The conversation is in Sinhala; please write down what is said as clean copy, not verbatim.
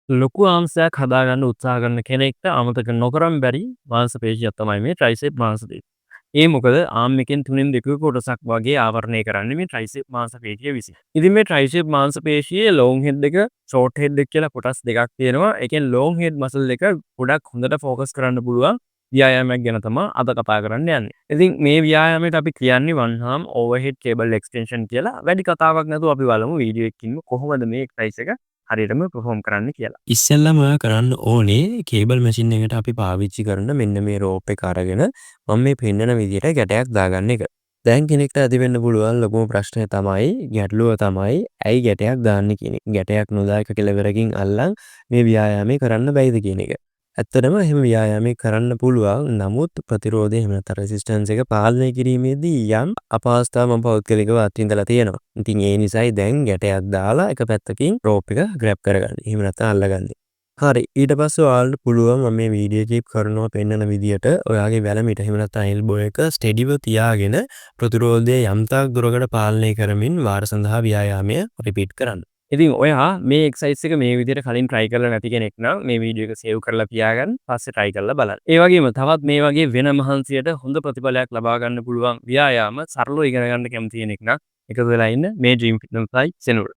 ලොකු ආම්සයක් හදාගන්න උත්සාහ කරන කෙනෙක්ට අමතක නොකරන්න බැරි මාංශ පේශියක් තමයි මේ ට්‍රයිසෙප් මාංශ පේශිය. ඒ මොකද ආම් එකෙන් 3න් 2 කොටසක් වගේ ආවරණය කරන්නේ මේ ට්‍රයිසෙප් මාංශ පේශිය විසින්. ඉතින් මේ ට්‍රයිසෙප් මාංශ පේශියේ ලොන් හෙඩ් එක, ෂෝට් හෙඩ් එක කියලා කොටස් දෙකක් තියෙනවා. ඒකෙන් ලොන් හෙඩ් මසල් එක ගොඩක් හොඳට ફોකස් කරන්න පුළුවන් ව්‍යායාමයක් ගැන තමයි අද කතා කරන්න යන්නේ. ඉතින් මේ ව්‍යායාමයට අපි කියන්නේ one arm overhead cable extension කියලා. වැඩි කතාවක් නැතුව අපි බලමු වීඩියෝ එකකින්ම කොහොමද මේ එක්සර්සයිස් එක හරියටම perform කරන්න කියලා. ඉස්සෙල්ලම ඔයා කරන්න ඕනේ කේබල් මැෂින් එකට අපි පාවිච්චි කරන මෙන්න මේ රෝප් එක අරගෙන මම මේ පෙන්නන විදිහට ගැටයක් දාගන්න එක. දැන් කෙනෙක්ට ඇති වෙන්න පුළුවන් ලොකුම ප්‍රශ්නය තමයි ගැටලුව තමයි ඇයි ගැටයක් දාන්නේ කියන එක. ගැටයක් නොදායක කෙලවරකින් අල්ලන් මේ ව්‍යායාමය කරන්න බැයිද කියන එක. ඇත්තටම එහෙම ව්‍යායාමයක් කරන්න පුළුවන්. නමුත් ප්‍රතිරෝධය එහෙම නැත්නම් රෙසිස්ටන්ස් එක පාලනය කිරීමේදී යම් අපහසුතාව මම පෞද්ගලිකව අත්විඳලා තියෙනවා. ඉතින් ඒ නිසායි දැන් ගැටයක් දාලා එක පැත්තකින් රෝප් එක ග්‍රැබ් කරගන්න. එහෙම නැත්නම් අල්ලගන්න. හරි ඊට පස්සේ ඔයාලට පුළුවන් මම මේ වීඩියෝ ක්ලිප් කරනවා පෙන්නන විදියට ඔයාගේ වැලමිට එහෙම නැත්නම් එල්බෝ එක ස්ටෙඩිව තියාගෙන ප්‍රතිරෝධය යම් තාක් දුරකට පාලනය කරමින් වාර සඳහා ව්‍යායාමය රිපීට් කරන්න. ඉතින් ඔයා මේ එක්සයිස් එක මේ විදිහට කලින් try කරලා නැති කෙනෙක් නම් මේ වීඩියෝ එක save කරලා තියාගන්න පස්සේ try කරලා බලන්න. ඒ වගේම තවත් මේ වගේ වෙන මහන්සියට හොඳ ප්‍රතිඵලයක් ලබා ගන්න පුළුවන් ව්‍යායාම සරලව ඉගෙන ගන්න කැමති කෙනෙක් නම් එකතු වෙලා ඉන්න මේ Dream Fitness සයි සෙනුර.